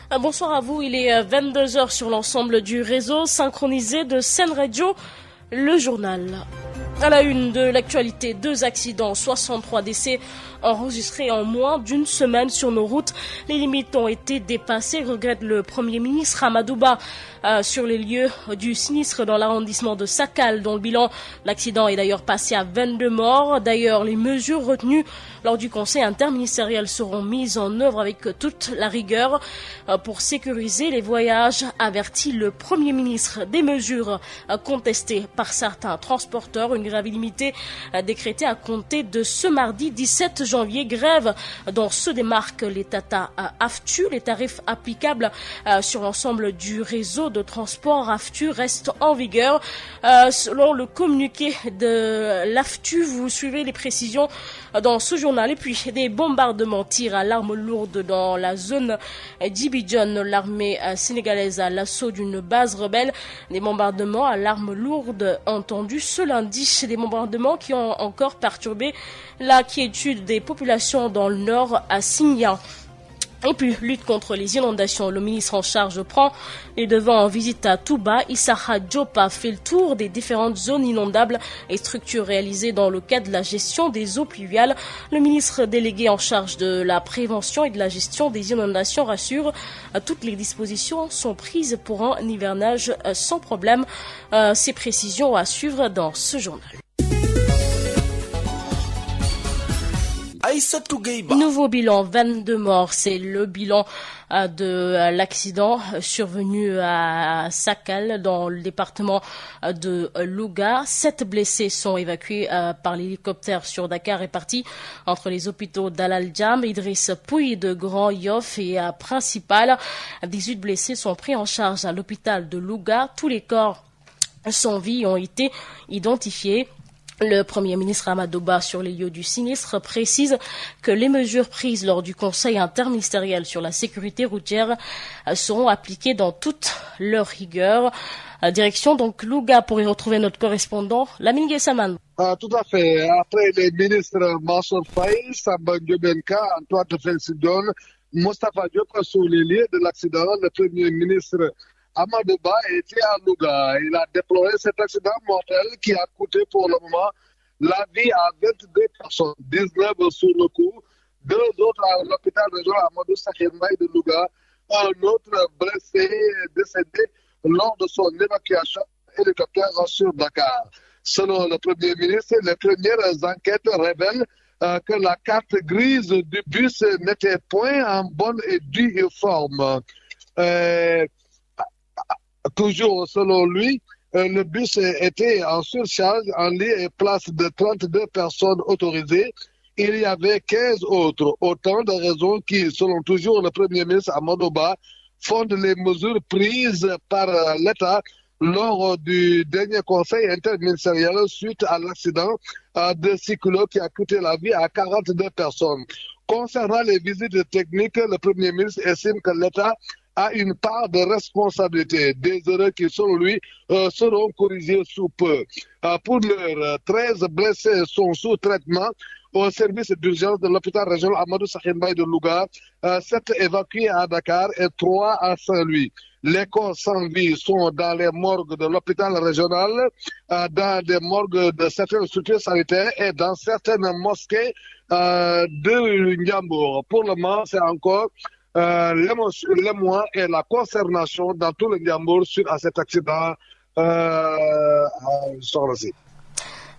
Bonsoir à vous, il est 22h sur l'ensemble du réseau synchronisé de Sen Radio, le journal. À la une de l'actualité, 2 accidents, 63 décès enregistrés en moins d'une semaine sur nos routes. Les limites ont été dépassées, regrette le Premier ministre Amadou Ba sur les lieux du sinistre dans l'arrondissement de Sakal, dont le bilan l'accident est d'ailleurs passé à 22 morts. D'ailleurs, les mesures retenues lors du conseil interministériel seront mises en œuvre avec toute la rigueur pour sécuriser les voyages, avertit le Premier ministre. Des mesures contestées par certains transporteurs, une grève illimitée décrétée à compter de ce mardi 17 janvier, grève dont se démarquent les Tata AFTU. Les tarifs applicables sur l'ensemble du réseau de transport AFTU restent en vigueur. Selon le communiqué de l'AFTU, vous suivez les précisions dans ce journal. Et puis, des bombardements, tirs à l'arme lourde dans la zone d'Ibidjon. L'armée sénégalaise à l'assaut d'une base rebelle. Des bombardements à l'arme lourde entendus ce lundi. Des bombardements qui ont encore perturbé la quiétude des populations dans le nord à Sinyan. Et puis, lutte contre les inondations. Le ministre en charge prend les devants en visite à Touba. Issakha Diop a fait le tour des différentes zones inondables et structures réalisées dans le cadre de la gestion des eaux pluviales. Le ministre délégué en charge de la prévention et de la gestion des inondations rassure, toutes les dispositions sont prises pour un hivernage sans problème. Ces précisions à suivre dans ce journal. Nouveau bilan, 22 morts, c'est le bilan de l'accident survenu à Sakal dans le département de Louga. 7 blessés sont évacués par l'hélicoptère sur Dakar répartis entre les hôpitaux d'Al Djam, Idriss Pouye de Grand Yoff et Principal. 18 blessés sont pris en charge à l'hôpital de Louga. Tous les corps sans vie ont été identifiés. Le Premier ministre Amadou Ba, sur les lieux du sinistre, précise que les mesures prises lors du Conseil interministériel sur la sécurité routière seront appliquées dans toute leur rigueur. Direction donc Louga pour y retrouver notre correspondant, Lamine Guessaman. Tout à fait. Après les ministres Mansour Faye, Samba Ndiobenka, Antoine Félix Diome, Moustapha Diop sur les lieux de l'accident, le Premier ministre Amadou Ba était à Louga. Il a déploré cet accident mortel qui a coûté pour le moment la vie à 22 personnes, 19 sur le coup, 2 autres à l'hôpital régional Amadou Sakhir Mbaye de Louga, un autre blessé décédé lors de son évacuation hélicoptère sur Dakar. Selon le Premier ministre, les premières enquêtes révèlent que la carte grise du bus n'était point en bonne et due forme. Toujours selon lui, le bus était en surcharge en lit et place de 32 personnes autorisées. Il y avait 15 autres. Autant de raisons qui, selon toujours le Premier ministre Amadou Ba, fondent les mesures prises par l'État lors du dernier conseil interministériel suite à l'accident de cyclo qui a coûté la vie à 42 personnes. Concernant les visites techniques, le Premier ministre estime que l'État a une part de responsabilité. Des erreurs qui, selon lui, seront corrigées sous peu. Pour l'heure, 13 blessés sont sous traitement au service d'urgence de l'hôpital régional Amadou Sakhir Mbaye de Louga, 7 évacués à Dakar et 3 à Saint-Louis. Les corps sans vie sont dans les morgues de l'hôpital régional, dans des morgues de certaines structures sanitaires et dans certaines mosquées de Ndiambour. Pour le moment, c'est encore l'émoi et la consternation dans tout le Ndiambour suite à cet accident.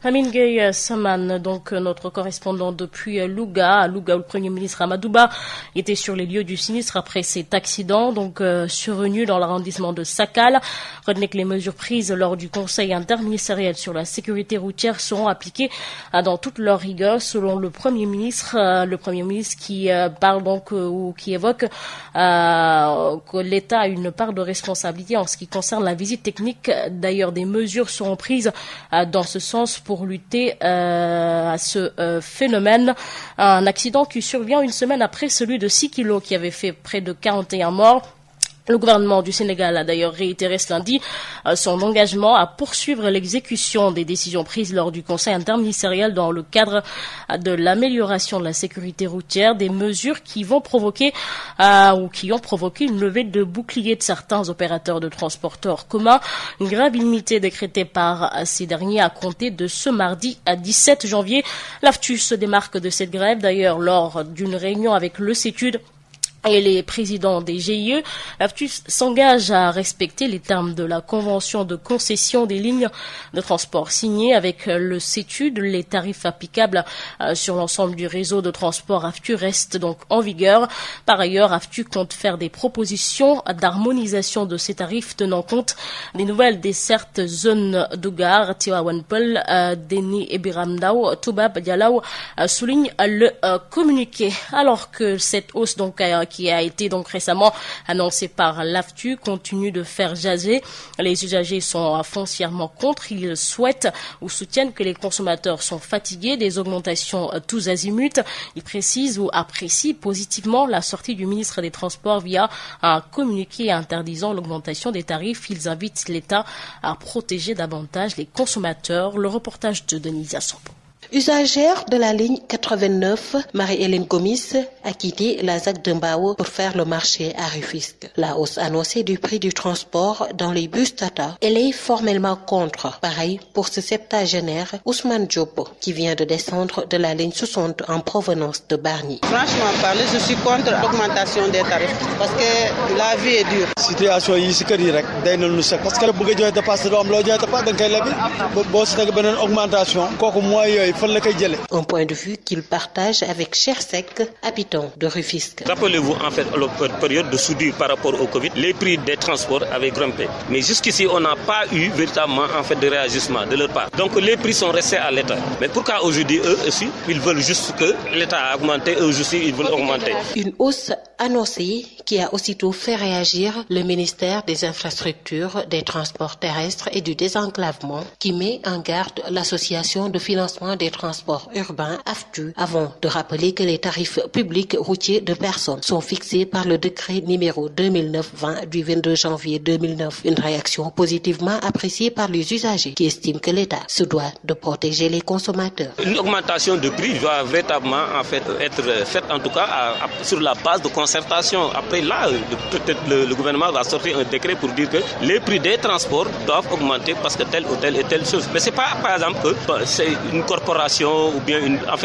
Amine Gueye Saman, donc notre correspondant depuis Louga, à Louga où le Premier ministre Amadou Ba était sur les lieux du sinistre après cet accident, donc survenu dans l'arrondissement de Sakal. Retenez que les mesures prises lors du Conseil interministériel sur la sécurité routière seront appliquées dans toute leur rigueur, selon le Premier ministre. Le Premier ministre qui parle donc ou qui évoque que l'État a une part de responsabilité en ce qui concerne la visite technique. D'ailleurs, des mesures seront prises dans ce sens pour lutter à ce phénomène. Un accident qui survient une semaine après celui de 6 kilos qui avait fait près de 41 morts. Le gouvernement du Sénégal a d'ailleurs réitéré ce lundi son engagement à poursuivre l'exécution des décisions prises lors du Conseil interministériel dans le cadre de l'amélioration de la sécurité routière, des mesures qui vont provoquer ou qui ont provoqué une levée de boucliers de certains opérateurs de transporteurs communs. Une grève illimitée décrétée par ces derniers à compter de ce mardi à 17 janvier. L'AFTU se démarque de cette grève d'ailleurs lors d'une réunion avec le CETUD et les présidents des GIE. L'AFTU s'engage à respecter les termes de la convention de concession des lignes de transport signée avec le CETUD. Les tarifs applicables sur l'ensemble du réseau de transport AFTU restent donc en vigueur. Par ailleurs, AFTU compte faire des propositions d'harmonisation de ces tarifs tenant compte des nouvelles dessertes zones d'Ougar, Tivaouane Peulh, Déni et Biram Ndao. Toubab Dialaw souligne le communiqué. Alors que cette hausse donc qui a été donc récemment annoncé par l'AFTU continue de faire jaser. Les usagers sont foncièrement contre. Ils souhaitent ou soutiennent que les consommateurs sont fatigués des augmentations tous azimuts. Ils précisent ou apprécient positivement la sortie du ministre des Transports via un communiqué interdisant l'augmentation des tarifs. Ils invitent l'État à protéger davantage les consommateurs. Le reportage de Denisia Sambo. Usagère de la ligne 89, Marie-Hélène Gomis a quitté la ZAC de Mbao pour faire le marché à Rufisque. La hausse annoncée du prix du transport dans les bus Tata, elle est formellement contre. Pareil pour ce septagénaire Ousmane Diop qui vient de descendre de la ligne 60 en provenance de Bargny. Franchement parler, je suis contre l'augmentation des tarifs parce que la vie est dure. Situation ici que direct, parce que le budget de dépasse de l'homme, l'audience de pas de quel augmentation, un point de vue qu'il partage avec Chersek, habitant de Rufisque. Rappelez-vous en fait la période de soudure par rapport au Covid, les prix des transports avaient grimpé. Mais jusqu'ici, on n'a pas eu véritablement en fait de réajustement de leur part. Donc les prix sont restés à l'état. Mais pourquoi aujourd'hui eux aussi, ils veulent juste que l'État a augmenté, eux aussi ils veulent augmenter. Une hausse annoncée qui a aussitôt fait réagir le ministère des Infrastructures, des Transports terrestres et du Désenclavement qui met en garde l'association de financement des transports urbains AFTU avant de rappeler que les tarifs publics routiers de personnes sont fixés par le décret numéro 2009-20 du 22 janvier 2009. Une réaction positivement appréciée par les usagers qui estiment que l'État se doit de protéger les consommateurs. Une augmentation de prix doit véritablement en fait être faite en tout cas sur la base de concertation. Après là, peut-être le gouvernement va sortir un décret pour dire que les prix des transports doivent augmenter parce que telle ou telle et telle chose. Mais c'est pas par exemple que c'est une corporation ou bien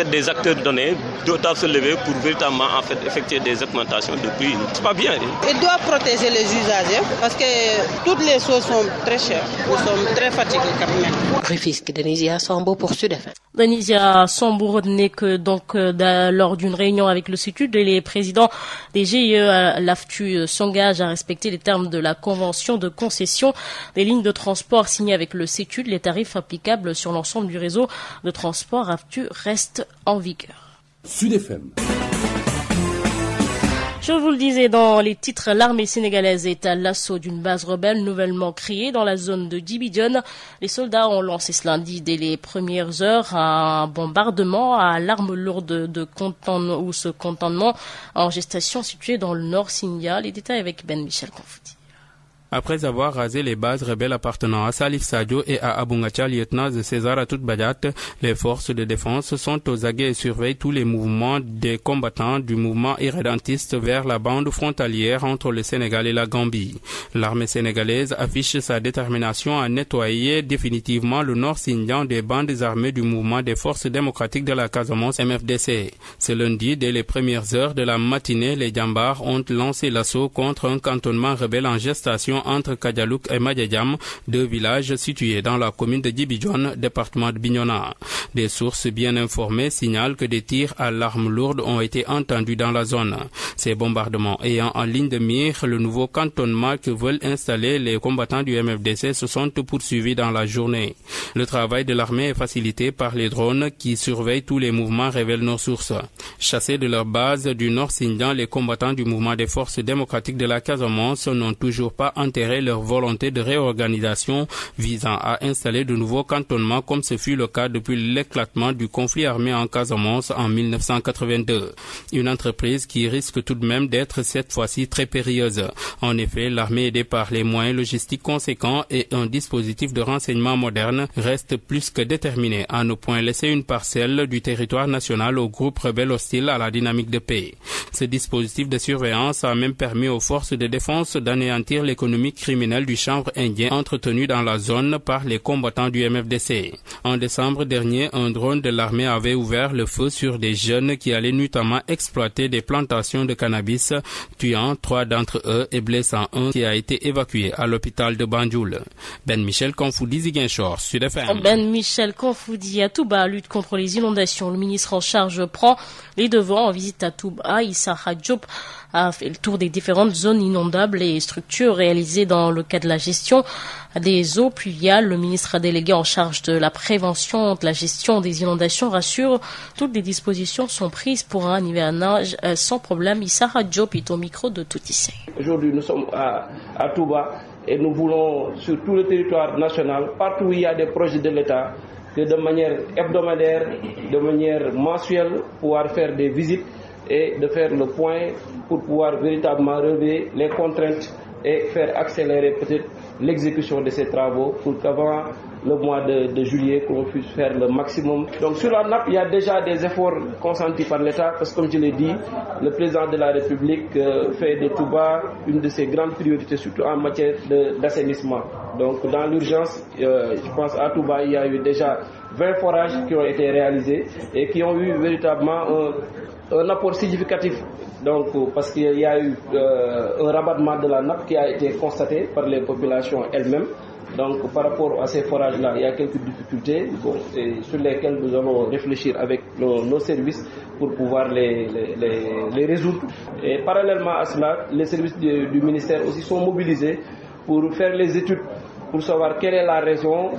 des acteurs donnés doivent se lever pour véritablement en fait effectuer des augmentations de prix. C'est pas bien. Il doit protéger les usagers parce que toutes les choses sont très chères. Nous sommes très fatigués quand même. Rufisque, Denisia Sambo pour Sud FM. Denisia Sambo retenait que donc lors d'une réunion avec le CETUD, les présidents des GIE l'AFTU s'engagent à respecter les termes de la convention de concession des lignes de transport signée avec le CETUD. Les tarifs applicables sur l'ensemble du réseau de transport AFTU restent en vigueur. Sud FM. Je vous le disais dans les titres, l'armée sénégalaise est à l'assaut d'une base rebelle nouvellement créée dans la zone de Djibidione. Les soldats ont lancé ce lundi dès les premières heures un bombardement à l'arme lourde de contentement en gestation située dans le nord Sindia. Les détails avec Ben Michel Confouti. Après avoir rasé les bases rebelles appartenant à Salif Sadio et à Abungacha, lieutenant de César Atout Badiat, les forces de défense sont aux aguets et surveillent tous les mouvements des combattants du mouvement irrédentiste vers la bande frontalière entre le Sénégal et la Gambie. L'armée sénégalaise affiche sa détermination à nettoyer définitivement le nord Sindian des bandes armées du mouvement des forces démocratiques de la Casamance MFDC. Ce lundi, dès les premières heures de la matinée, les Djambars ont lancé l'assaut contre un cantonnement rebelle en gestation entre Kadialouk et Madjadjam, deux villages situés dans la commune de Djibidione, département de Bignona. Des sources bien informées signalent que des tirs à l'arme lourde ont été entendus dans la zone. Ces bombardements ayant en ligne de mire le nouveau cantonnement que veulent installer les combattants du MFDC se sont poursuivis dans la journée. Le travail de l'armée est facilité par les drones qui surveillent tous les mouvements, révèlent nos sources. Chassés de leur base du Nord Sindian, les combattants du mouvement des forces démocratiques de la Casamance n'ont toujours pas entendu réitérer leur volonté de réorganisation visant à installer de nouveaux cantonnements comme ce fut le cas depuis l'éclatement du conflit armé en Casamance en 1982. Une entreprise qui risque tout de même d'être cette fois-ci très périlleuse. En effet, l'armée aidée par les moyens logistiques conséquents et un dispositif de renseignement moderne reste plus que déterminée à ne point laisser une parcelle du territoire national au groupe rebelle hostile à la dynamique de paix. Ce dispositif de surveillance a même permis aux forces de défense d'anéantir l'économie criminelle du chanvre indien entretenu dans la zone par les combattants du MFDC. En décembre dernier, un drone de l'armée avait ouvert le feu sur des jeunes qui allaient nuitamment exploiter des plantations de cannabis, tuant 3 d'entre eux et blessant un qui a été évacué à l'hôpital de Banjul. Ben Michel Konfoudi, Ziguinchor, Sud FM. Ben Michel Konfoudi, à Touba, lutte contre les inondations. Le ministre en charge prend les devants en visite à Touba. Issa Diop a fait le tour des différentes zones inondables et structures réalisées dans le cadre de la gestion des eaux pluviales. Le ministre délégué en charge de la prévention, de la gestion des inondations rassure, toutes les dispositions sont prises pour un hivernage sans problème. Issa Diop est au micro de Toutissé. Aujourd'hui, nous sommes à Touba et nous voulons, sur tout le territoire national, partout où il y a des projets de l'État, que de manière hebdomadaire, de manière mensuelle, pouvoir faire des visites et de faire le point pour pouvoir véritablement relever les contraintes et faire accélérer peut-être l'exécution de ces travaux pour qu'avant le mois de juillet, qu'on puisse faire le maximum. Donc sur la nappe, il y a déjà des efforts consentis par l'État parce que comme je l'ai dit, le président de la République fait de Touba une de ses grandes priorités, surtout en matière d'assainissement. Donc dans l'urgence, je pense à Touba, il y a eu déjà 20 forages qui ont été réalisés et qui ont eu véritablement un apport significatif. Donc, parce qu'il y a eu un rabattement de la nappe qui a été constaté par les populations elles-mêmes. Donc, par rapport à ces forages-là, il y a quelques difficultés sur lesquelles nous allons réfléchir avec nos services pour pouvoir les résoudre. Et parallèlement à cela, les services du ministère aussi sont mobilisés pour faire les études pour savoir quelle est la raison,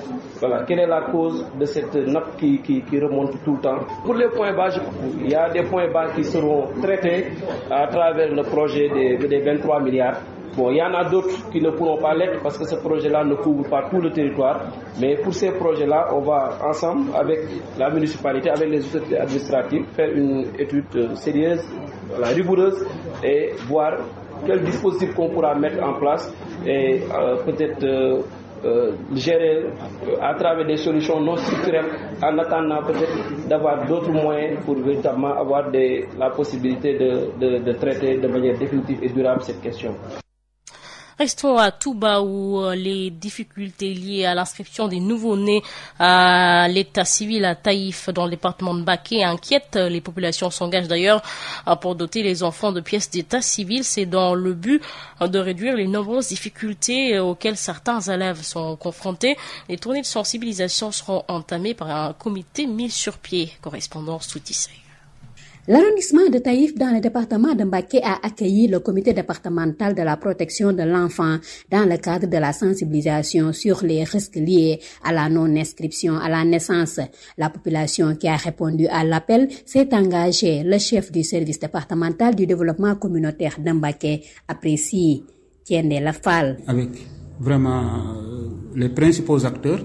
quelle est la cause de cette nappe qui remonte tout le temps. Pour les points bas, il y a des points bas qui seront traités à travers le projet des 23 milliards. Bon, il y en a d'autres qui ne pourront pas l'être parce que ce projet-là ne couvre pas tout le territoire. Mais pour ces projets-là, on va ensemble avec la municipalité, avec les autorités administratives, faire une étude sérieuse, rigoureuse et voir quel dispositif qu'on pourra mettre en place et peut-être gérer à travers des solutions non structurelles en attendant peut-être d'avoir d'autres moyens pour véritablement avoir la possibilité de traiter de manière définitive et durable cette question. Restons à Touba où les difficultés liées à l'inscription des nouveaux-nés à l'état civil à Taïf dans le département de Baké inquiètent. Les populations s'engagent d'ailleurs pour doter les enfants de pièces d'état civil. C'est dans le but de réduire les nombreuses difficultés auxquelles certains élèves sont confrontés. Les tournées de sensibilisation seront entamées par un comité mis sur pied. Correspondance Toutissé. L'arrondissement de Taïf dans le département de Mbacké a accueilli le comité départemental de la protection de l'enfant dans le cadre de la sensibilisation sur les risques liés à la non-inscription à la naissance. La population qui a répondu à l'appel s'est engagée. Le chef du service départemental du développement communautaire de Mbacké apprécie Tiendé Lafal. Avec vraiment les principaux acteurs,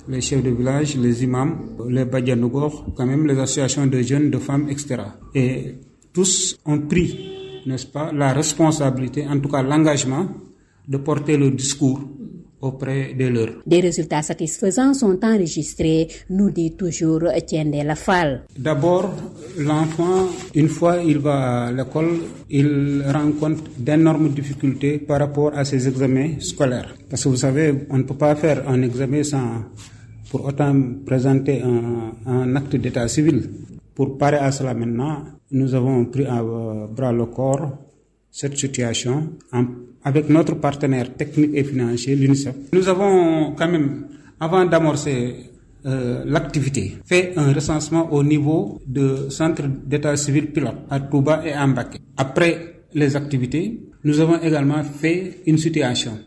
les chefs de village, les imams, les Badianougor, quand même les associations de jeunes, de femmes, etc. Et tous ont pris, n'est-ce pas, la responsabilité, en tout cas l'engagement, de porter le discours auprès de leurs. Des résultats satisfaisants sont enregistrés, nous dit toujours Tiendé Lafal. D'abord, l'enfant, une fois il va à l'école, il rencontre d'énormes difficultés par rapport à ses examens scolaires. Parce que vous savez, on ne peut pas faire un examen sans pour autant présenter un acte d'état civil. Pour parer à cela maintenant, nous avons pris à bras le corps cette situation avec notre partenaire technique et financier, l'UNICEF. Nous avons quand même, avant d'amorcer l'activité, fait un recensement au niveau de centre d'état civil pilote à Touba et à Mbacké. Après les activités, nous avons également fait une situation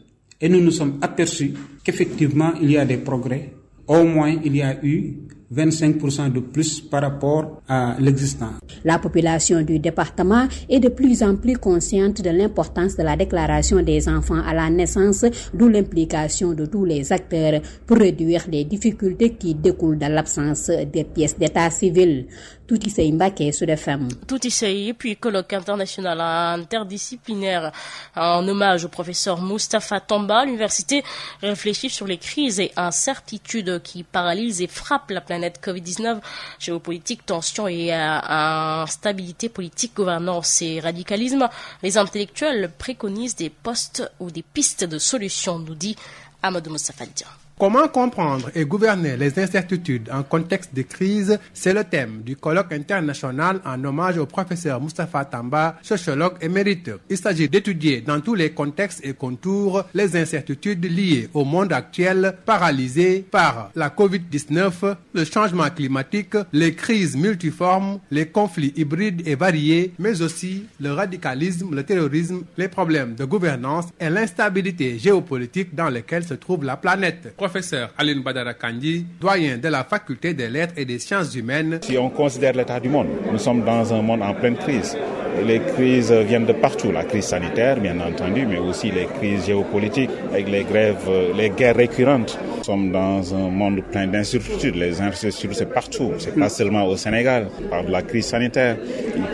et nous nous sommes aperçus qu'effectivement il y a des progrès. Au moins il y a eu 25% de plus par rapport à l'existant. La population du département est de plus en plus consciente de l'importance de la déclaration des enfants à la naissance, d'où l'implication de tous les acteurs pour réduire les difficultés qui découlent de l'absence des pièces d'état civil. Toutissei Mbaké, Sud FM. Toutissei, puis colloque international interdisciplinaire en hommage au professeur Moustapha Tamba. L'université réfléchit sur les crises et incertitudes qui paralysent et frappent la planète Covid-19, géopolitique, tension et instabilité politique, gouvernance et radicalisme. Les intellectuels préconisent des postes ou des pistes de solutions, nous dit Amadou Moustapha Dia. Comment comprendre et gouverner les incertitudes en contexte de crise, c'est le thème du colloque international en hommage au professeur Moustapha Tamba, sociologue émérite. Il s'agit d'étudier dans tous les contextes et contours les incertitudes liées au monde actuel paralysé par la Covid-19, le changement climatique, les crises multiformes, les conflits hybrides et variés, mais aussi le radicalisme, le terrorisme, les problèmes de gouvernance et l'instabilité géopolitique dans lesquels se trouve la planète. Professeur Aline Badara Kandji, doyen de la faculté des lettres et des sciences humaines. Si on considère l'état du monde, nous sommes dans un monde en pleine crise. Les crises viennent de partout, la crise sanitaire bien entendu, mais aussi les crises géopolitiques avec les grèves, les guerres récurrentes. Nous sommes dans un monde plein d'incertitudes. Les incertitudes c'est partout, c'est pas seulement au Sénégal. On parle de la crise sanitaire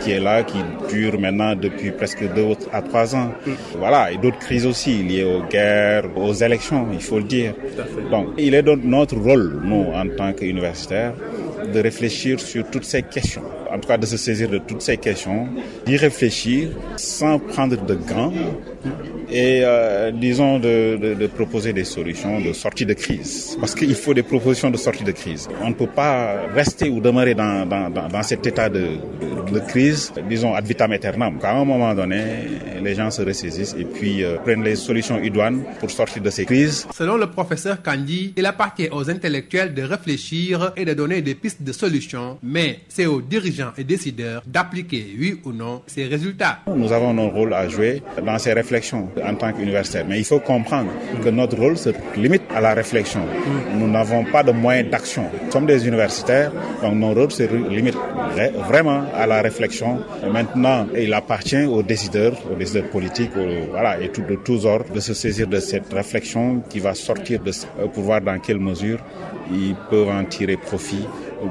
qui est là, qui dure maintenant depuis presque 2 à 3 ans. Voilà, et d'autres crises aussi liées aux guerres, aux élections, il faut le dire. Donc, il est de notre rôle, nous, en tant qu'universitaires, de réfléchir sur toutes ces questions. En tout cas, de se saisir de toutes ces questions, d'y réfléchir sans prendre de gants et, disons, de proposer des solutions de sortie de crise. Parce qu'il faut des propositions de sortie de crise. On ne peut pas rester ou demeurer dans cet état de crise, disons, ad vitam aeternam. À un moment donné, les gens se ressaisissent et puis prennent les solutions idoines pour sortir de ces crises. Selon le professeur Kandji, il appartient aux intellectuels de réfléchir et de donner des pistes de solutions, mais c'est aux dirigeants et décideurs d'appliquer, oui ou non, ces résultats. Nous avons notre rôle à jouer dans ces réflexions en tant qu'universitaires, mais il faut comprendre que notre rôle se limite à la réflexion. Nous n'avons pas de moyens d'action. Nous sommes des universitaires, donc notre rôle se limite vraiment à la réflexion. Et maintenant, il appartient aux décideurs politiques, et de tous ordres, de se saisir de cette réflexion qui va sortir pour voir dans quelle mesure ils peuvent en tirer profit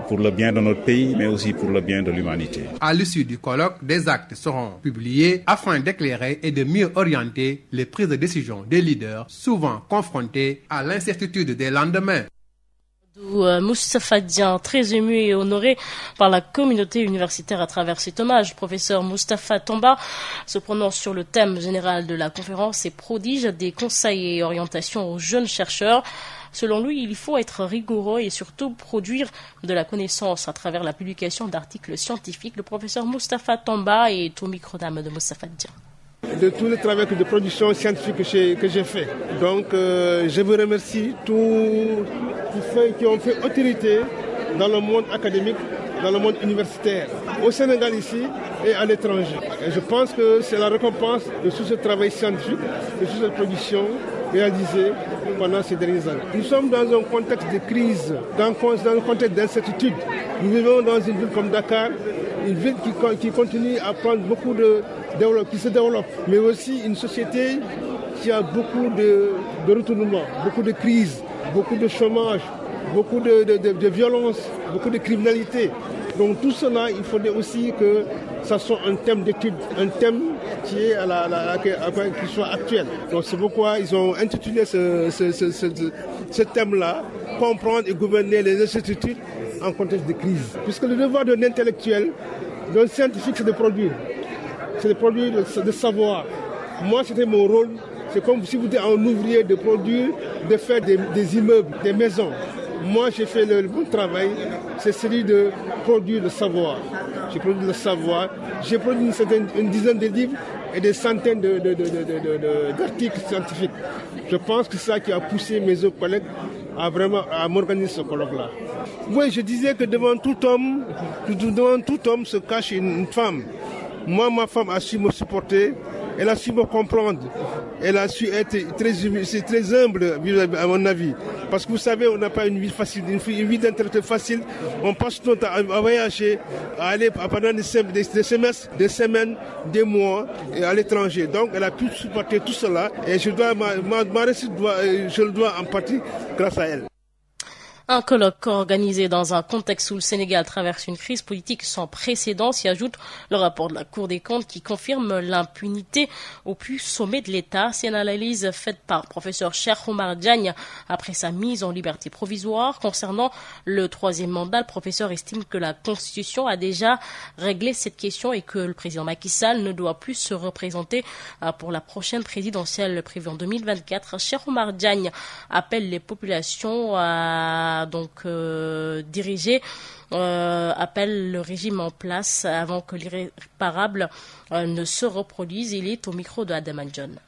pour le bien de notre pays, mais aussi pour le bien de l'humanité. À l'issue du colloque, des actes seront publiés afin d'éclairer et de mieux orienter les prises de décision des leaders, souvent confrontés à l'incertitude des lendemains. Moustapha Dia, très ému et honoré par la communauté universitaire à travers cet hommage. Professeur Moustapha Tamba se prononce sur le thème général de la conférence et prodige des conseils et orientations aux jeunes chercheurs. Selon lui, il faut être rigoureux et surtout produire de la connaissance à travers la publication d'articles scientifiques. Le professeur Moustapha Tamba est au micro d'âme de Moustapha Dia. De tout le travail de production scientifique que j'ai fait. Donc, je vous remercie tous ceux qui ont fait autorité dans le monde académique, dans le monde universitaire, au Sénégal ici et à l'étranger. Et je pense que c'est la récompense de tout ce travail scientifique, de toute cette production réalisée pendant ces dernières années. Nous sommes dans un contexte de crise, dans un contexte d'incertitude. Nous vivons dans une ville comme Dakar, une ville qui continue à prendre beaucoup qui se développe, mais aussi une société qui a beaucoup de retournements, beaucoup de crises, beaucoup de chômage, beaucoup de violence, beaucoup de criminalité. Donc tout cela, il faudrait aussi que ça soit un thème d'étude, un thème qui est qui soit actuel. Donc c'est pourquoi ils ont intitulé ce thème-là, comprendre et gouverner les incertitudes en contexte de crise. Puisque le devoir d'un intellectuel, d'un scientifique, c'est de produire. C'est de produire, de savoir. Moi, c'était mon rôle. C'est comme si vous étiez un ouvrier de produire, de faire des immeubles, des maisons. Moi, j'ai fait le bon travail, c'est celui de produire le savoir. J'ai produit le savoir, j'ai produit une dizaine de livres et des centaines d'articles scientifiques. Je pense que c'est ça qui a poussé mes autres collègues à m'organiser ce colloque-là. Oui, je disais que devant tout homme se cache une femme. Moi, ma femme a su me supporter. Elle a su me comprendre. Elle a su être très humble, à mon avis. Parce que vous savez, on n'a pas une vie facile, une vie d'intellectuel facile. On passe notre temps à voyager, à aller pendant des semestres, des semaines, des mois à l'étranger. Donc elle a pu supporter tout cela et je le dois en partie grâce à elle. Un colloque organisé dans un contexte où le Sénégal traverse une crise politique sans précédent, s'y ajoute le rapport de la Cour des comptes qui confirme l'impunité au plus sommet de l'État. C'est une analyse faite par professeur Cheikh Oumar Diagne après sa mise en liberté provisoire. Concernant le troisième mandat, le professeur estime que la Constitution a déjà réglé cette question et que le président Macky Sall ne doit plus se représenter pour la prochaine présidentielle prévue en 2024. Cheikh Oumar Diagne appelle les populations à appelle le régime en place avant que l'irréparable ne se reproduise. Il est au micro de Adam John.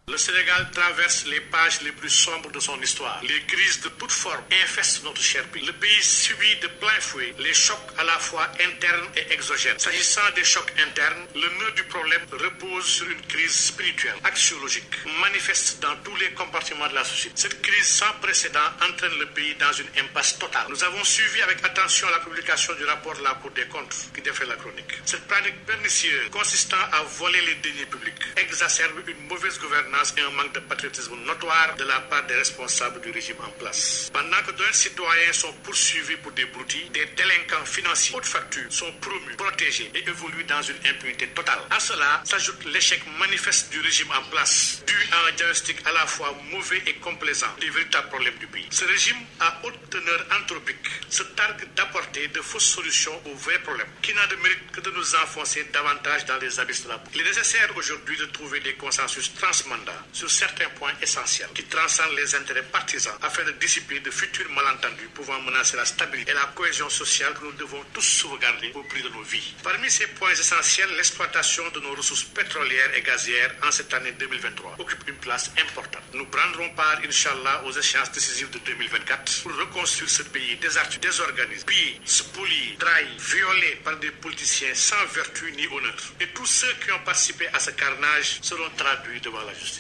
Le Sénégal traverse les pages les plus sombres de son histoire. Les crises de toutes formes infestent notre cher pays. Le pays subit de plein fouet les chocs à la fois internes et exogènes. S'agissant des chocs internes, le nœud du problème repose sur une crise spirituelle, axiologique, manifeste dans tous les compartiments de la société. Cette crise sans précédent entraîne le pays dans une impasse totale. Nous avons suivi avec attention la publication du rapport de la Cour des comptes qui défait la chronique. Cette pratique pernicieuse consistant à voler les deniers publics exacerbe une mauvaise gouvernance et un manque de patriotisme notoire de la part des responsables du régime en place. Pendant que d'autres citoyens sont poursuivis pour des broutilles, des délinquants financiers haute facture sont promus, protégés et évoluent dans une impunité totale. À cela s'ajoute l'échec manifeste du régime en place, dû à un diagnostic à la fois mauvais et complaisant des véritables problèmes du pays. Ce régime à haute teneur anthropique se targue d'apporter de fausses solutions aux vrais problèmes, qui n'a de mérite que de nous enfoncer davantage dans les abysses de la politique. Il est nécessaire aujourd'hui de trouver des consensus transmandats sur certains points essentiels qui transcendent les intérêts partisans afin de dissiper de futurs malentendus pouvant menacer la stabilité et la cohésion sociale que nous devons tous sauvegarder au prix de nos vies. Parmi ces points essentiels, l'exploitation de nos ressources pétrolières et gazières en cette année 2023 occupe une place importante. Nous prendrons part, Inch'Allah, aux échéances décisives de 2024 pour reconstruire ce pays désarticulé, désorganisé, pillé, spolié, trahi, violé par des politiciens sans vertu ni honneur. Et tous ceux qui ont participé à ce carnage seront traduits devant la justice.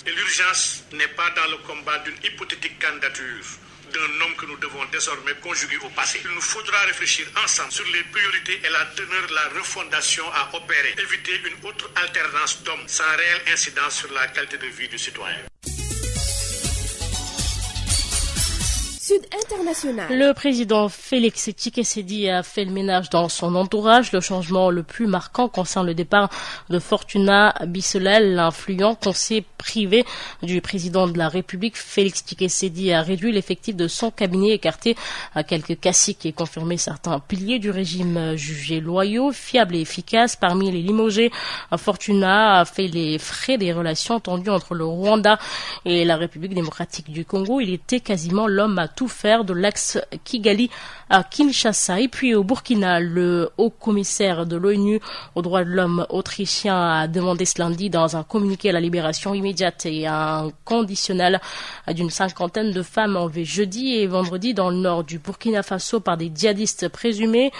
Et l'urgence n'est pas dans le combat d'une hypothétique candidature d'un homme que nous devons désormais conjuguer au passé. Il nous faudra réfléchir ensemble sur les priorités et la teneur de la refondation à opérer. Éviter une autre alternance d'hommes sans réelle incidence sur la qualité de vie du citoyen. Sud International. Le président Félix Tshisekedi a fait le ménage dans son entourage. Le changement le plus marquant concerne le départ de Fortuna Bisselel, l'influent conseiller privé du président de la République. Félix Tshisekedi a réduit l'effectif de son cabinet, écarté à quelques caciques et confirmé certains piliers du régime jugés loyaux, fiables et efficaces. Parmi les limogés, Fortuna a fait les frais des relations tendues entre le Rwanda et la République démocratique du Congo. Il était quasiment l'homme à tout faire de l'axe Kigali à Kinshasa. Et puis au Burkina, le haut commissaire de l'ONU aux droits de l'homme autrichien a demandé ce lundi dans un communiqué la libération immédiate et inconditionnelle d'une 50aine de femmes enlevées jeudi et vendredi dans le nord du Burkina Faso par des djihadistes présumés.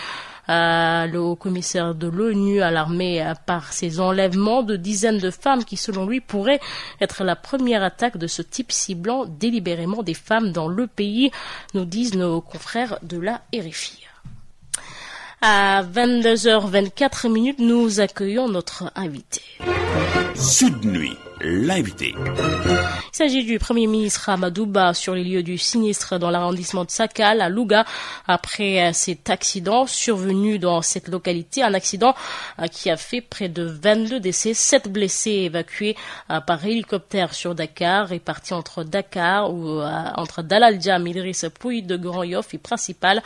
Le haut-commissaire de l'ONU alarmé par ces enlèvements de dizaines de femmes qui, selon lui, pourraient être la première attaque de ce type ciblant délibérément des femmes dans le pays, nous disent nos confrères de la RFI. À 22h24, nous accueillons notre invité. Sud Nuit, l'invité. Il s'agit du Premier ministre Amadou Ba sur les lieux du sinistre dans l'arrondissement de Sakal à Louga après cet accident survenu dans cette localité, un accident qui a fait près de 22 décès, 7 blessés évacués par hélicoptère sur Dakar, répartis entre Dakar ou entre Dalal Jam, Idriss Pouye de Grand Yoff et Principal.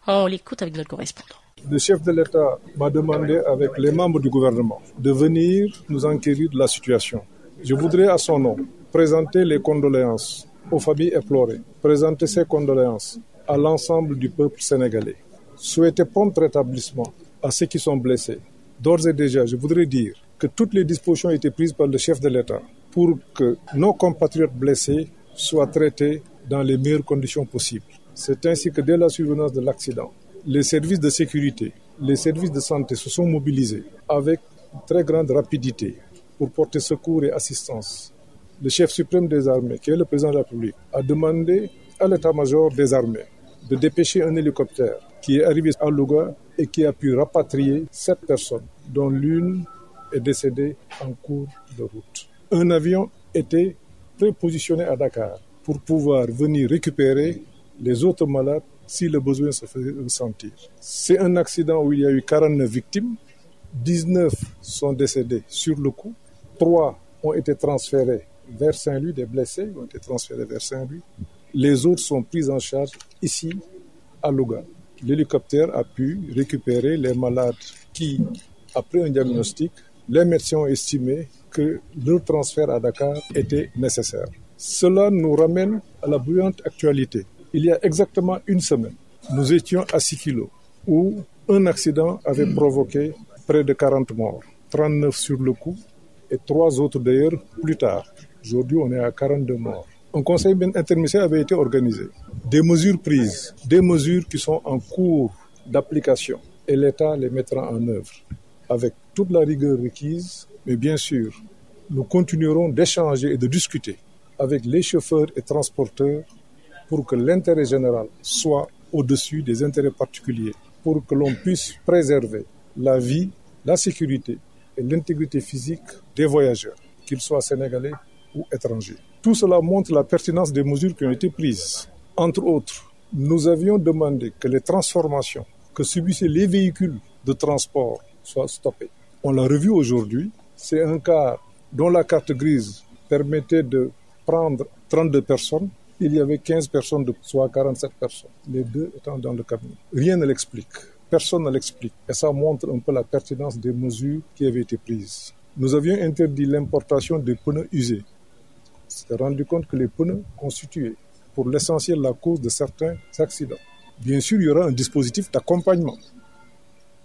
On l'écoute avec notre correspondant. Le chef de l'État m'a demandé avec les membres du gouvernement de venir nous enquérir de la situation. Je voudrais à son nom présenter les condoléances aux familles éplorées, présenter ces condoléances à l'ensemble du peuple sénégalais, souhaiter prompt rétablissement à ceux qui sont blessés. D'ores et déjà, je voudrais dire que toutes les dispositions ont été prises par le chef de l'État pour que nos compatriotes blessés soient traités dans les meilleures conditions possibles. C'est ainsi que dès la survenance de l'accident, les services de sécurité, les services de santé se sont mobilisés avec très grande rapidité pour porter secours et assistance. Le chef suprême des armées, qui est le président de la République, a demandé à l'état-major des armées de dépêcher un hélicoptère qui est arrivé à Louga et qui a pu rapatrier 7 personnes, dont l'une est décédée en cours de route. Un avion était prépositionné à Dakar pour pouvoir venir récupérer les autres malades si le besoin se faisait ressentir. C'est un accident où il y a eu 49 victimes, 19 sont décédés sur le coup, 3 ont été transférés vers Saint-Louis, des blessés ont été transférés vers Saint-Louis. Les autres sont pris en charge ici, à Louga. L'hélicoptère a pu récupérer les malades qui, après un diagnostic, les médecins ont estimé que leur transfert à Dakar était nécessaire. Cela nous ramène à la bruyante actualité. Il y a exactement une semaine, nous étions à 6 kilos, où un accident avait provoqué près de 40 morts, 39 sur le coup et 3 autres d'ailleurs plus tard. Aujourd'hui, on est à 42 morts. Un conseil interministériel avait été organisé. Des mesures prises, des mesures qui sont en cours d'application et l'État les mettra en œuvre avec toute la rigueur requise. Mais bien sûr, nous continuerons d'échanger et de discuter avec les chauffeurs et transporteurs pour que l'intérêt général soit au-dessus des intérêts particuliers, pour que l'on puisse préserver la vie, la sécurité et l'intégrité physique des voyageurs, qu'ils soient sénégalais ou étrangers. Tout cela montre la pertinence des mesures qui ont été prises. Entre autres, nous avions demandé que les transformations que subissaient les véhicules de transport soient stoppées. On l'a revu aujourd'hui. C'est un car dont la carte grise permettait de prendre 32 personnes. Il y avait 15 personnes, soit 47 personnes, les 2 étant dans le camion. Rien ne l'explique. Personne ne l'explique. Et ça montre un peu la pertinence des mesures qui avaient été prises. Nous avions interdit l'importation des pneus usés. On s'est rendu compte que les pneus constituaient pour l'essentiel la cause de certains accidents. Bien sûr, il y aura un dispositif d'accompagnement.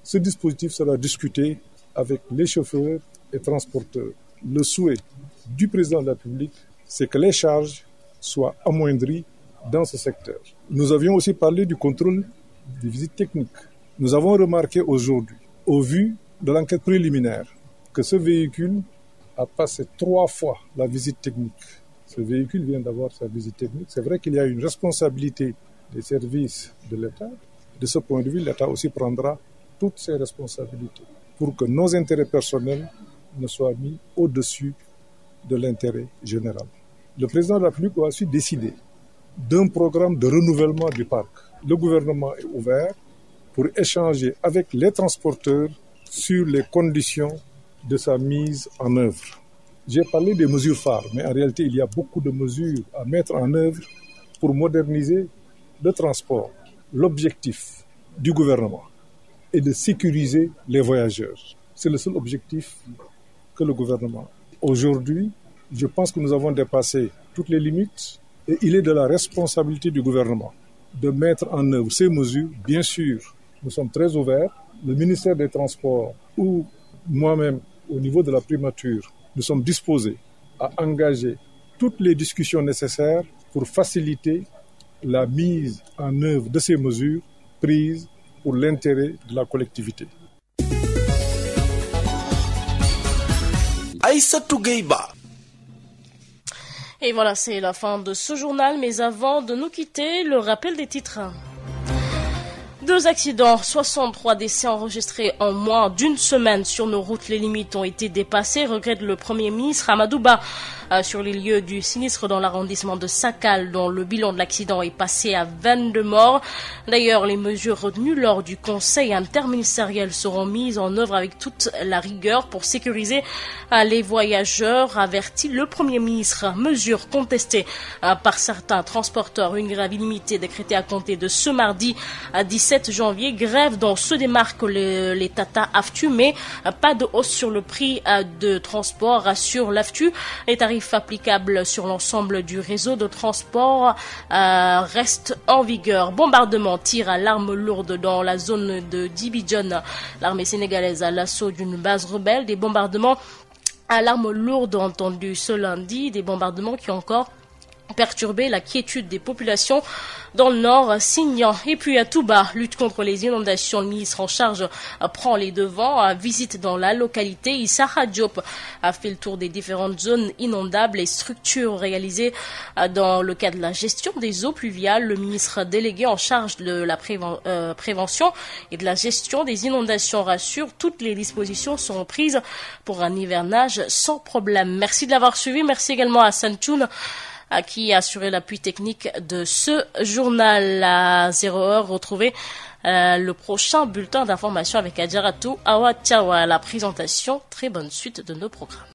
Ce dispositif sera discuté avec les chauffeurs et transporteurs. Le souhait du président de la République, c'est que les charges soient amoindries dans ce secteur. Nous avions aussi parlé du contrôle des visites techniques. Nous avons remarqué aujourd'hui, au vu de l'enquête préliminaire, que ce véhicule a passé 3 fois la visite technique. Ce véhicule vient d'avoir sa visite technique. C'est vrai qu'il y a une responsabilité des services de l'État. De ce point de vue, l'État aussi prendra toutes ses responsabilités pour que nos intérêts personnels ne soient mis au-dessus de l'intérêt général. Le président de la République a aussi décidé d'un programme de renouvellement du parc. Le gouvernement est ouvert pour échanger avec les transporteurs sur les conditions de sa mise en œuvre. J'ai parlé des mesures phares, mais en réalité, il y a beaucoup de mesures à mettre en œuvre pour moderniser le transport. L'objectif du gouvernement est de sécuriser les voyageurs. C'est le seul objectif que le gouvernement a. Aujourd'hui, je pense que nous avons dépassé toutes les limites et il est de la responsabilité du gouvernement de mettre en œuvre ces mesures. Bien sûr, nous sommes très ouverts. Le ministère des Transports ou moi-même, au niveau de la primature, nous sommes disposés à engager toutes les discussions nécessaires pour faciliter la mise en œuvre de ces mesures prises pour l'intérêt de la collectivité. Aïssatou Gueye-Ba. Et voilà, c'est la fin de ce journal. Mais avant de nous quitter, le rappel des titres. 2 accidents, 63 décès enregistrés en moins d'une semaine sur nos routes. Les limites ont été dépassées, regrette le Premier ministre Amadou Ba. Sur les lieux du sinistre dans l'arrondissement de Sakal, dont le bilan de l'accident est passé à 22 morts. D'ailleurs, les mesures retenues lors du conseil interministériel seront mises en œuvre avec toute la rigueur pour sécuriser les voyageurs, avertit le Premier ministre. Mesures contestées par certains transporteurs. Une grève illimitée décrétée à compter de ce mardi à 17 janvier. Grève dont se démarquent les Tata Aftu, mais pas de hausse sur le prix de transport, rassure l'Aftu. Les tarifs applicables sur l'ensemble du réseau de transport restent en vigueur. Bombardement, tir à l'arme lourde dans la zone de Dibidjon. L'armée sénégalaise à l'assaut d'une base rebelle. Des bombardements à l'arme lourde entendus ce lundi. Des bombardements qui ont encore perturber la quiétude des populations dans le nord Signan. Et puis à Touba, lutte contre les inondations, le ministre en charge prend les devants. Visite dans la localité, Issakha Diop a fait le tour des différentes zones inondables et structures réalisées dans le cadre de la gestion des eaux pluviales. Le ministre délégué en charge de la prévention et de la gestion des inondations rassure, toutes les dispositions seront prises pour un hivernage sans problème. Merci de l'avoir suivi. Merci également à Sanchoun qui a assuré l'appui technique de ce journal. À 0h, retrouvez le prochain bulletin d'information avec Adjaratou Awatiawa. La présentation, très bonne suite de nos programmes.